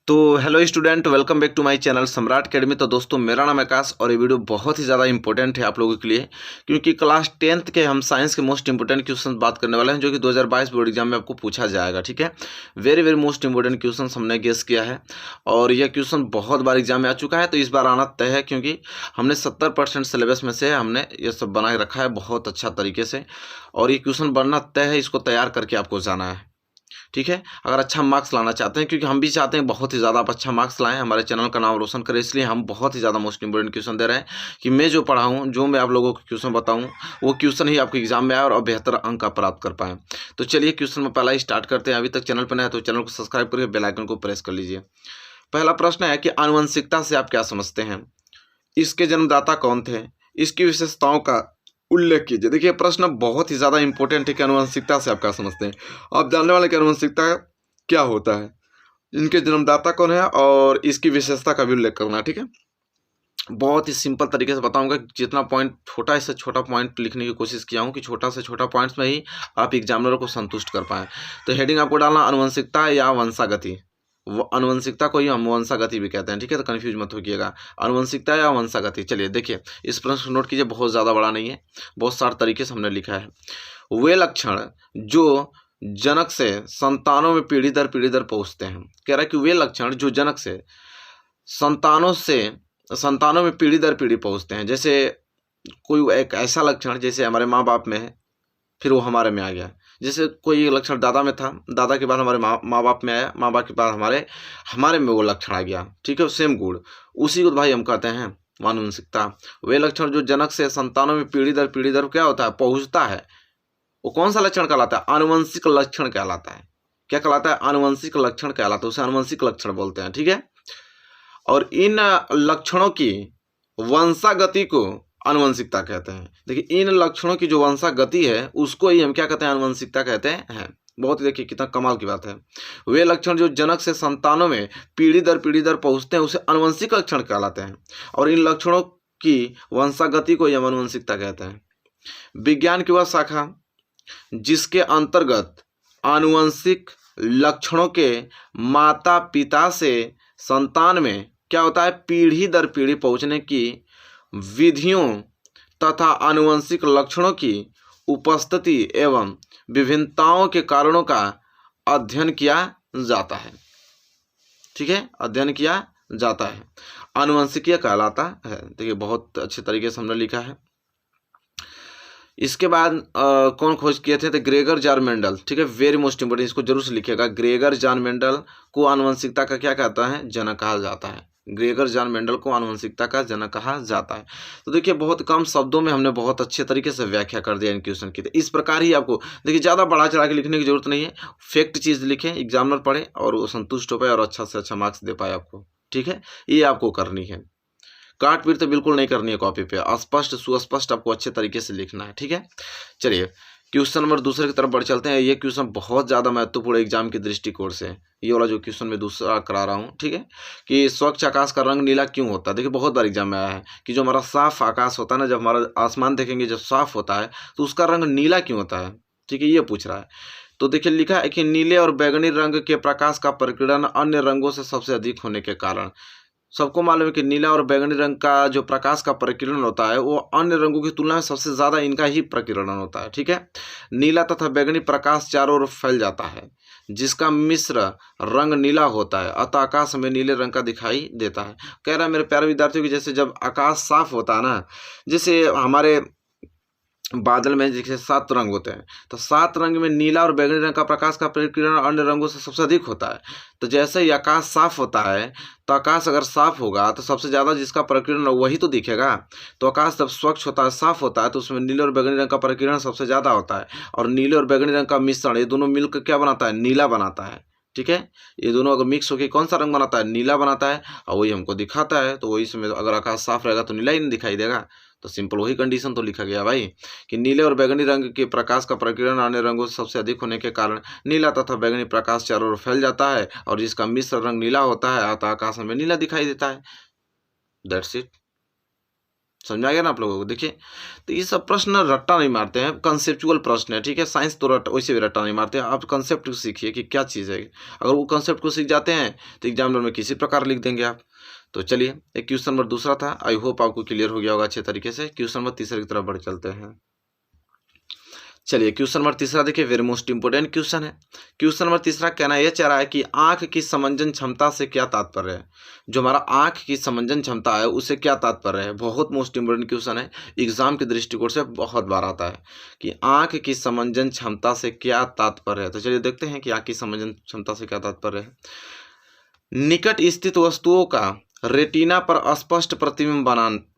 तो hello student, welcome back to my channel Samrat academy. तो दोस्तों, मेरा नाम आकाश और ये वीडियो बहुत ही ज़्यादा इंपॉर्टेंट है आप लोगों के लिए, क्योंकि क्लास 10th के हम साइंस के मोस्ट इंपॉर्टेंट क्वेश्चन बात करने वाले हैं, जो कि 2022 बोर्ड एग्जाम में आपको पूछा जाएगा। ठीक है, very very most important question हमने गेस किया है और यह क्वेश्चन बहुत बार एग्जाम में आ चुका है, तो इस बार आना तय है, क्योंकि हमने 70% सिलेबस में से हमने ये सब बना के रखा है बहुत अच्छा तरीके से, और ये क्वेश्चन बनना तय है। इसको तैयार करके आपको जाना है। ठीक है, अगर अच्छा मार्क्स लाना चाहते हैं, क्योंकि हम भी चाहते हैं बहुत ही ज़्यादा आप अच्छा मार्क्स लाएं, हमारे चैनल का नाम रोशन करें, इसलिए हम बहुत ही ज़्यादा मोस्ट इंपोर्टेंट क्वेश्चन दे रहे हैं कि मैं जो पढ़ाऊँ, जो मैं आप लोगों को क्वेश्चन बताऊँ, वो क्वेश्चन ही आपके एग्जाम में आए और बेहतर अंक आप प्राप्त कर पाएँ। तो चलिए क्वेश्चन में पहला ही स्टार्ट करते हैं। अभी तक चैनल पर नया है तो चैनल को सब्सक्राइब करके बेल आइकन को प्रेस कर लीजिए। पहला प्रश्न है कि आनुवंशिकता से आप क्या समझते हैं? इसके जन्मदाता कौन थे? इसकी विशेषताओं का उल्लेख कीजिए। देखिए, प्रश्न बहुत ही ज़्यादा इंपॉर्टेंट है कि आनुवंशिकता से आप क्या समझते हैं। आप जानने वाले कि आनुवंशिकता क्या होता है, इनके जन्मदाता कौन है और इसकी विशेषता का भी उल्लेख करना है। ठीक है, बहुत ही सिंपल तरीके से बताऊंगा। जितना पॉइंट, छोटा से छोटा पॉइंट लिखने की कोशिश किया हूँ कि छोटा से छोटा पॉइंट्स में ही आप एग्जामिनर को संतुष्ट कर पाएँ। तो हेडिंग आपको डालना आनुवंशिकता या वंशागति। वो अनुवंशिकता को ही हम वंशागति भी कहते हैं। ठीक है, तो कन्फ्यूज मत होइएगा, अनुवंशिकता या वंशागति। चलिए देखिए, इस प्रश्न को नोट कीजिए, बहुत ज़्यादा बड़ा नहीं है, बहुत सारे तरीके से हमने लिखा है। वे लक्षण जो जनक से संतानों में पीढ़ी दर पहुंचते हैं। कह रहा है कि वे लक्षण जो जनक से संतानों में पीढ़ी दर पीढ़ी पहुंचते हैं। जैसे कोई एक ऐसा लक्षण जैसे हमारे माँ बाप में है, फिर वो हमारे में आ गया। जैसे कोई लक्षण दादा में था, दादा के बाद हमारे माँ बाप में आया, माँ बाप के बाद हमारे में वो लक्षण आ गया। ठीक है, सेम गुण, उसी को भाई हम कहते हैं आनुवंशिकता। वे लक्षण जो जनक से संतानों में पीढ़ी दर क्या होता है, पहुंचता है, वो कौन सा लक्षण कहलाता है? आनुवंशिक लक्षण कहलाता है। क्या कहलाता है? आनुवंशिक लक्षण कहलाता है, उसे आनुवंशिक लक्षण बोलते हैं। ठीक है, और इन लक्षणों की वंशागति को आनुवंशिकता कहते हैं। देखिए, इन लक्षणों की जो वंशागति है उसको ही हम क्या कहते हैं? आनुवंशिकता कहते हैं। बहुत ही, देखिए कितना कमाल की बात है। वे लक्षण जो जनक से संतानों में पीढ़ी दर पहुंचते हैं उसे आनुवंशिक लक्षण कहलाते हैं, और इन लक्षणों की वंशागति को ही हम आनुवंशिकता कहते हैं। विज्ञान की वह शाखा जिसके अंतर्गत आनुवंशिक लक्षणों के माता पिता से संतान में क्या होता है, पीढ़ी दर पीढ़ी पहुंचने की विधियों तथा आनुवंशिक लक्षणों की उपस्थिति एवं विभिन्नताओं के कारणों का अध्ययन किया जाता है। ठीक है, अध्ययन किया जाता है, आनुवंशिकीय कहलाता है। देखिए, बहुत अच्छे तरीके से हमने लिखा है। इसके बाद कौन खोज किए थे? तो ग्रेगर जॉन मेंडल। ठीक है, वेरी मोस्ट इंपोर्टेंट, इसको जरूर से लिखिएगा। ग्रेगर जॉन मेंडल को आनुवंशिकता का क्या कहता है? जनक कहा जाता है। ग्रेगर जॉन मेंडल को आनुवंशिकता का जनक कहा जाता है। तो देखिए, बहुत कम शब्दों में हमने बहुत अच्छे तरीके से व्याख्या कर दिया इन क्वेश्चन की। इस प्रकार ही आपको, देखिए, ज़्यादा बढ़ा चढ़ा के लिखने की जरूरत नहीं है। फैक्ट चीज़ लिखें, एग्जामिनर पढ़े और वो संतुष्ट हो पाए और अच्छा से अच्छा मार्क्स दे पाए आपको। ठीक है, ये आपको करनी है। काट पीट तो बिल्कुल नहीं करनी है कॉपी पे, स्पष्ट सुस्पष्ट आपको अच्छे तरीके से लिखना है। ठीक है, चलिए क्वेश्चन नंबर दूसरे की तरफ बढ़ चलते हैं। ये क्वेश्चन बहुत ज़्यादा महत्वपूर्ण एग्जाम के दृष्टिकोण से, ये वाला जो क्वेश्चन मैं दूसरा करा रहा हूँ। ठीक है, कि स्वच्छ आकाश का रंग नीला क्यों होता है? देखिए, बहुत बार एग्जाम में आया है कि जो हमारा साफ आकाश होता है ना, जब हमारा आसमान देखेंगे जब साफ होता है तो उसका रंग नीला क्यों होता है? ठीक है, ये पूछ रहा है। तो देखिए, लिखा है कि नीले और बैगनी रंग के प्रकाश का प्रकीर्णन अन्य रंगों से सबसे अधिक होने के कारण। सबको मालूम है कि नीला और बैगनी रंग का जो प्रकाश का प्रकीर्णन होता है वो अन्य रंगों की तुलना में सबसे ज़्यादा इनका ही प्रकीर्णन होता है। ठीक है, नीला तथा बैगनी प्रकाश चारों ओर फैल जाता है, जिसका मिश्र रंग नीला होता है, अतः आकाश में नीले रंग का दिखाई देता है। कह रहा है मेरे प्यारे विद्यार्थियों की, जैसे जब आकाश साफ होता है ना, जैसे हमारे बादल में जैसे 7 रंग होते हैं, तो 7 रंग में नीला और बैगनी रंग का प्रकाश का प्रकीर्णन अन्य रंगों से सबसे अधिक होता है। तो जैसे ही आकाश साफ होता है, तो आकाश अगर साफ होगा तो सबसे ज़्यादा जिसका प्रकीर्णन वही तो दिखेगा। तो आकाश जब स्वच्छ होता है, साफ होता है, तो उसमें नीले और बैगनी रंग का प्रकीर्णन सबसे ज़्यादा होता है, और नीले और बैगनी रंग का मिश्रण, ये दोनों मिलकर क्या बनाता है? नीला बनाता है। ठीक है, ये दोनों अगर मिक्स होकर कौन सा रंग बनाता है? नीला बनाता है, और वही हमको दिखाता है। तो वही समय अगर आकाश साफ रहेगा तो नीला ही नहीं दिखाई देगा। तो सिंपल वही कंडीशन तो लिखा गया भाई कि नीले और बैगनी रंग के प्रकाश का प्रकीर्णन अन्य रंगों से सबसे अधिक होने के कारण नीला तथा बैगनी प्रकाश चारों ओर फैल जाता है, और जिसका मिश्र रंग नीला होता है अतः आकाश में नीला दिखाई देता है। That's it. समझ में आ गया ना आप लोगों को। देखिए तो ये सब प्रश्न रट्टा नहीं मारते हैं, कंसेप्चुअल प्रश्न है, ठीक है। साइंस तो वैसे भी रट्टा नहीं मारते हैं, आप कंसेप्ट सीखिए कि क्या चीज़ है। अगर वो कंसेप्ट को सीख जाते हैं तो एग्जामिनर में किसी प्रकार लिख देंगे आप। तो चलिए एक क्वेश्चन नंबर दूसरा था, आई होप आपको क्लियर हो गया होगा अच्छे तरीके से। क्वेश्चन नंबर तीसरे की तरफ बढ़ चलते हैं। चलिए क्वेश्चन नंबर तीसरा देखिए, वेरी मोस्ट इंपोर्टेंट क्वेश्चन है। क्वेश्चन नंबर तीसरा कहना यह चाह रहा है कि आंख की समंजन क्षमता से क्या तात्पर्य है। जो हमारा आंख की समंजन क्षमता है उससे क्या तात्पर्य है, बहुत मोस्ट इंपोर्टेंट क्वेश्चन है, एग्जाम के दृष्टिकोण से बहुत बार आता है कि आंख की समंजन क्षमता से क्या तात्पर्य है। तो चलिए देखते हैं कि आंख की समंजन क्षमता से क्या तात्पर्य है। निकट स्थित वस्तुओं का रेटिना पर स्पष्ट प्रतिबिंब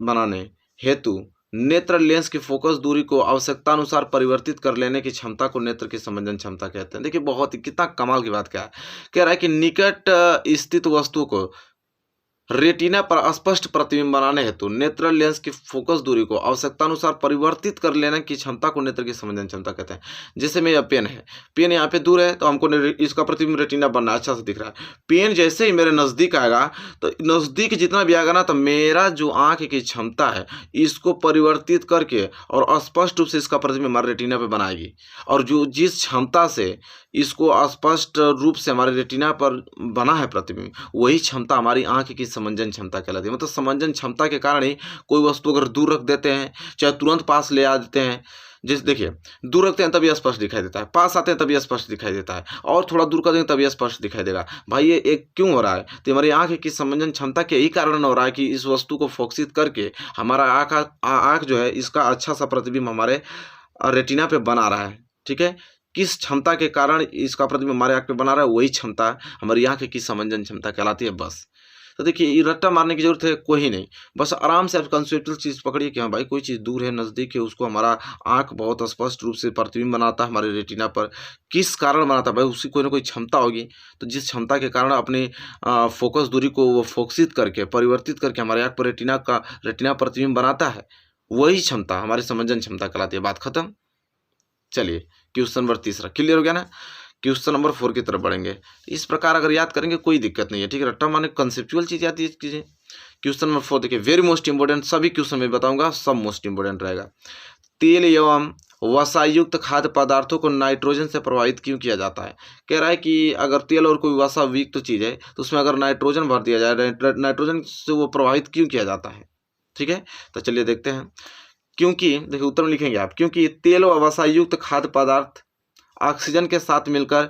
बनाने हेतु नेत्र लेंस की फोकस दूरी को आवश्यकता अनुसार परिवर्तित कर लेने की क्षमता को नेत्र की समंजन क्षमता कहते हैं। देखिए बहुत ही कितना कमाल की बात क्या है, कह रहा है कि निकट स्थित वस्तु को रेटिना पर स्पष्ट प्रतिबिंब बनाने हेतु नेत्र लेंस की फोकस दूरी को आवश्यकता अनुसार परिवर्तित कर लेने की क्षमता को नेत्र की समंजन क्षमता कहते हैं। जैसे में यह पेन है, पेन यहाँ पे दूर है तो हमको इसका प्रतिबिंब रेटिना बनना अच्छा से दिख रहा है। पेन जैसे ही मेरे नज़दीक आएगा तो नज़दीक जितना भी आएगा ना तो मेरा जो आँख की क्षमता है इसको परिवर्तित करके और स्पष्ट रूप से इसका प्रतिबिंब हमारे रेटिना पर बनाएगी। और जो जिस क्षमता से इसको स्पष्ट रूप से हमारे रेटिना पर बना है प्रतिबिंब, वही क्षमता हमारी आंख की समंजन क्षमता कहलाती है। मतलब समंजन क्षमता के कारण ही कोई वस्तु अगर दूर रख देते हैं चाहे तुरंत पास ले आ देते हैं, जैसे देखिए दूर रखते हैं तभी स्पष्ट दिखाई देता है, पास आते हैं तभी स्पष्ट दिखाई देता है, और थोड़ा दूर कर देंगे तभी स्पष्ट दिखाई देगा। भाई ये एक क्यों हो रहा है, तो हमारी आंख की समंजन क्षमता के यही कारण हो रहा है कि इस वस्तु को फोकसित करके हमारा आंख जो है इसका अच्छा सा प्रतिबिंब हमारे रेटिना पे बना रहा है। ठीक है, किस क्षमता के कारण इसका प्रतिबिंब हमारे आंख पे बना रहा है, वही क्षमता हमारी आंख की समंजन क्षमता कहलाती है। बस तो देखिए ये रट्टा मारने की जरूरत है कोई नहीं, बस आराम से आप कंसेप्चुअल चीज़ पकड़िए कि हाँ भाई कोई चीज़ दूर है नज़दीक है उसको हमारा आंख बहुत स्पष्ट रूप से प्रतिबिंब बनाता है हमारे रेटिना पर। किस कारण बनाता है भाई, उसकी कोई ना कोई क्षमता होगी। तो जिस क्षमता के कारण अपनी फोकस दूरी को वो फोकसित करके परिवर्तित करके हमारे आंख पर रेटिना प्रतिबिंब बनाता है, वही क्षमता हमारी समंजन क्षमता कहलाती है। बात खत्म। चलिए क्वेश्चन नंबर तीसरा क्लियर हो गया ना। क्वेश्चन नंबर 4 की तरफ बढ़ेंगे। इस प्रकार अगर याद करेंगे कोई दिक्कत नहीं है, ठीक है। रट्टा माने कंसेप्चुअल चीज़ आती है कीजिए। क्वेश्चन नंबर 4 देखिए, वेरी मोस्ट इंपोर्टेंट, सभी क्वेश्चन में बताऊंगा, सब मोस्ट इंपोर्टेंट रहेगा। तेल एवं वसायुक्त खाद्य पदार्थों को नाइट्रोजन से प्रभावित क्यों किया जाता है। कह रहा है कि अगर तेल और कोई वसायुक्त चीज़ है तो उसमें अगर नाइट्रोजन भर दिया जाए, नाइट्रोजन से वो प्रभावित क्यों किया जाता है। ठीक है, तो चलिए देखते हैं। क्योंकि देखिए उत्तर में लिखेंगे आप, क्योंकि तेल व वसायुक्त खाद्य पदार्थ ऑक्सीजन के साथ मिलकर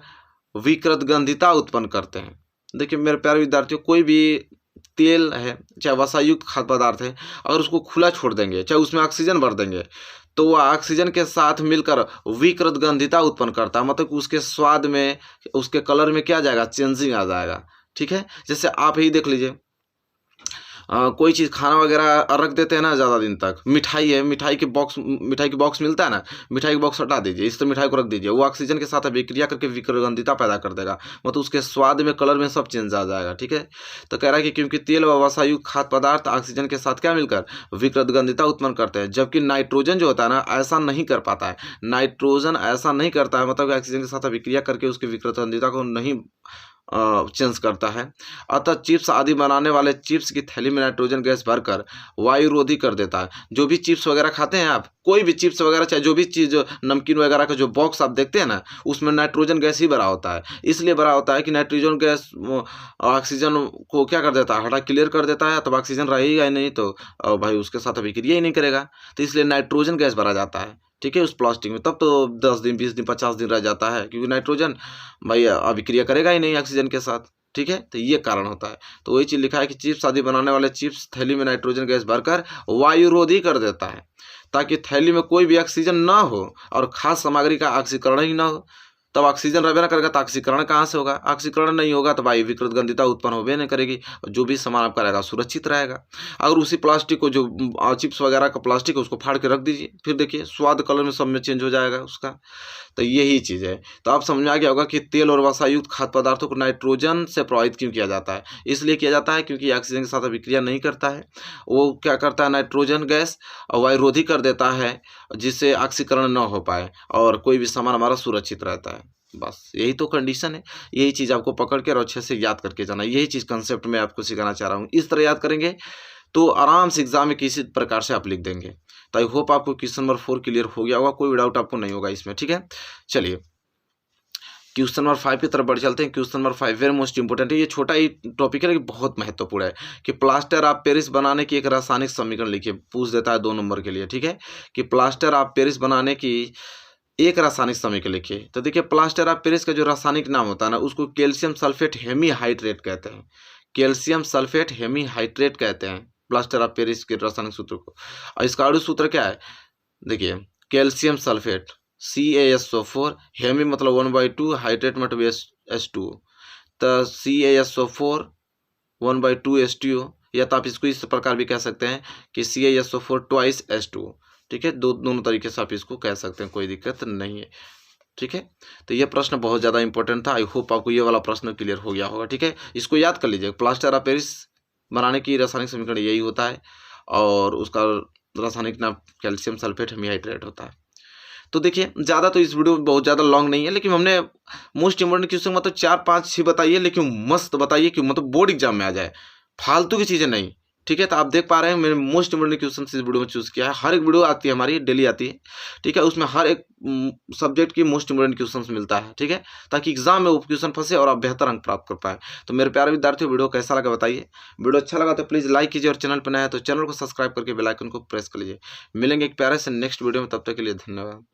विकृतगंधिता उत्पन्न करते हैं। देखिए मेरे प्यारे विद्यार्थियों, कोई भी तेल है चाहे वसायुक्त खाद्य पदार्थ है, अगर उसको खुला छोड़ देंगे चाहे उसमें ऑक्सीजन भर देंगे तो वह ऑक्सीजन के साथ मिलकर विकृतगंधिता उत्पन्न करता है। मतलब उसके स्वाद में, उसके कलर में क्या आ जाएगा, चेंजिंग आ जाएगा। ठीक है, जैसे आप ही देख लीजिए कोई चीज़ खाना वगैरह रख देते हैं ना ज़्यादा दिन तक, मिठाई है, मिठाई के बॉक्स मिलता है ना, मिठाई के बॉक्स हटा दीजिए, इस तरह मिठाई को रख दीजिए, वो ऑक्सीजन के साथ अभिक्रिया करके विकृतगंधिता पैदा कर देगा। मतलब उसके स्वाद में, कलर में सब चेंज आ जाएगा। ठीक है, तो कह रहा है कि क्योंकि तेल व वसायुक्त खाद्य पदार्थ ऑक्सीजन के साथ क्या मिलकर विकृतगंधिता उत्पन्न करते हैं, जबकि नाइट्रोजन जो होता है ना ऐसा नहीं कर पाता है। नाइट्रोजन ऐसा नहीं करता है, मतलब ऑक्सीजन के साथ अभिक्रिया करके उसकी विकृतगंधिता को नहीं चेंज करता है। अतः चिप्स आदि बनाने वाले चिप्स की थैली में नाइट्रोजन गैस भरकर वायुरोधी कर देता है। जो भी चिप्स वगैरह खाते हैं आप, कोई भी चिप्स वगैरह चाहे जो भी चीज़, नमकीन वगैरह का जो बॉक्स आप देखते हैं ना, उसमें नाइट्रोजन गैस ही भरा होता है। इसलिए भरा होता है कि नाइट्रोजन गैस ऑक्सीजन को क्या कर देता है, हटा क्लियर कर देता है। तब ऑक्सीजन रहेगा ही नहीं तो भाई उसके साथ अभिक्रिया ही नहीं करेगा, तो इसलिए नाइट्रोजन गैस भरा जाता है। ठीक है, उस प्लास्टिक में, तब तो 10 दिन 20 दिन 50 दिन रह जाता है, क्योंकि नाइट्रोजन भाई अभिक्रिया करेगा ही नहीं ऑक्सीजन के साथ। ठीक है, तो ये कारण होता है। तो वही चीज़ लिखा है कि चिप्स आदि बनाने वाले चिप्स थैली में नाइट्रोजन गैस भरकर वायुरोधी कर देता है, ताकि थैली में कोई भी ऑक्सीजन ना हो और खास सामग्री का ऑक्सीकरण ही ना हो। तब ऑक्सीजन रहे ना करेगा तो ऑक्सीकरण कहाँ से होगा, ऑक्सीकरण नहीं होगा तो भाई विकृतगंधिता उत्पन्न होबे नहीं करेगी, जो भी सामान आपका रहेगा सुरक्षित रहेगा। अगर उसी प्लास्टिक को, जो चिप्स वगैरह का प्लास्टिक है, उसको फाड़ के रख दीजिए, फिर देखिए स्वाद कलर में सब में चेंज हो जाएगा उसका। तो यही चीज़ है। तो आप समझ में आ गया होगा कि तेल और वसायुक्त खाद्य पदार्थों को नाइट्रोजन से प्रभावित क्यों किया जाता है। इसलिए किया जाता है क्योंकि ऑक्सीजन के साथ अभिक्रिया नहीं करता है, वो क्या करता है, नाइट्रोजन गैस वायुरोधी कर देता है, जिससे ऑक्सीकरण न हो पाए और कोई भी सामान हमारा सुरक्षित रहता है। बस यही तो कंडीशन है। यही चीज़ आपको पकड़ के और अच्छे से याद करके जाना, यही चीज़ कंसेप्ट में आपको सिखाना चाह रहा हूँ। इस तरह याद करेंगे तो आराम से एग्जाम में किसी प्रकार से आप लिख देंगे। तो आई होप आपको क्वेश्चन नंबर 4 क्लियर हो गया होगा, कोई डाउट आपको नहीं होगा इसमें, ठीक है। चलिए क्वेश्चन नंबर 5 की तरफ बढ़ चलते हैं। Question number 5 very most important है, ये छोटा ही टॉपिक है लेकिन बहुत महत्वपूर्ण है कि प्लास्टर ऑफ पेरिस बनाने की एक रासायनिक समीकरण लिखिए, पूछ देता है 2 नंबर के लिए, ठीक है, कि प्लास्टर ऑफ पेरिस बनाने की एक रासायनिक समीकरण लिखिए। तो देखिए प्लास्टर ऑफ पेरिस का जो रासायनिक नाम होता है ना, उसको कैल्शियम सल्फेट हेमीहाइड्रेट कहते हैं, कैल्शियम सल्फेट हेमीहाइड्रेट कहते हैं प्लास्टर ऑफ पेरिस के रासायनिक सूत्र को। और इसका अणु सूत्र क्या है, देखिए कैल्शियम सल्फेट CaSO4, हेमी मतलब 1/2, हाइड्रेट मतलब H2, तो CaSO4 1/2 H2, या तो आप इसको इस प्रकार भी कह सकते हैं कि CaSO4 twice H2, ठीक है, दोनों तरीके से आप इसको कह सकते हैं, कोई दिक्कत नहीं है, ठीक है। तो ये प्रश्न बहुत ज़्यादा इंपॉर्टेंट था, आई होप आपको ये वाला प्रश्न क्लियर हो गया होगा, ठीक है। इसको याद कर लीजिए, प्लास्टर ऑफ पेरिस बनाने की रासायनिक समीकरण यही होता है और उसका रासायनिक नाम कैल्शियम सल्फेट हेमीहाइड्रेट होता है। तो देखिए ज़्यादा तो इस वीडियो में बहुत ज़्यादा लॉन्ग नहीं है, लेकिन हमने मोस्ट इंपोर्टेंट क्वेश्चन मतलब 4 5 6 बताइए, लेकिन मस्त बताइए कि मतलब बोर्ड एग्जाम में आ जाए, फालतू की चीज़ें नहीं, ठीक है। तो आप देख पा रहे हैं मैंने मोस्ट इंपोर्टेंट क्वेश्चन इस वीडियो में चूज़ किया है। हर एक वीडियो आती है हमारी, डेली आती है, ठीक है, उसमें हर एक सब्जेक्ट की मोस्ट इंपोर्टेंट क्वेश्चन मिलता है, ठीक है, ताकि एग्जाम में वो क्वेश्चन फंसे और आप बेहतर अंक प्राप्त कर पाए। तो मेरे प्यारे विद्यार्थियों, वीडियो कैसा लगा बताइए, वीडियो अच्छा लगा तो प्लीज़ लाइक कीजिए और चैनल पर नया है तो चैनल को सब्सक्राइब करके बेल आइकन को प्रेस कर लीजिए। मिलेंगे एक प्यारे से नेक्स्ट वीडियो में, तब तक के लिए धन्यवाद।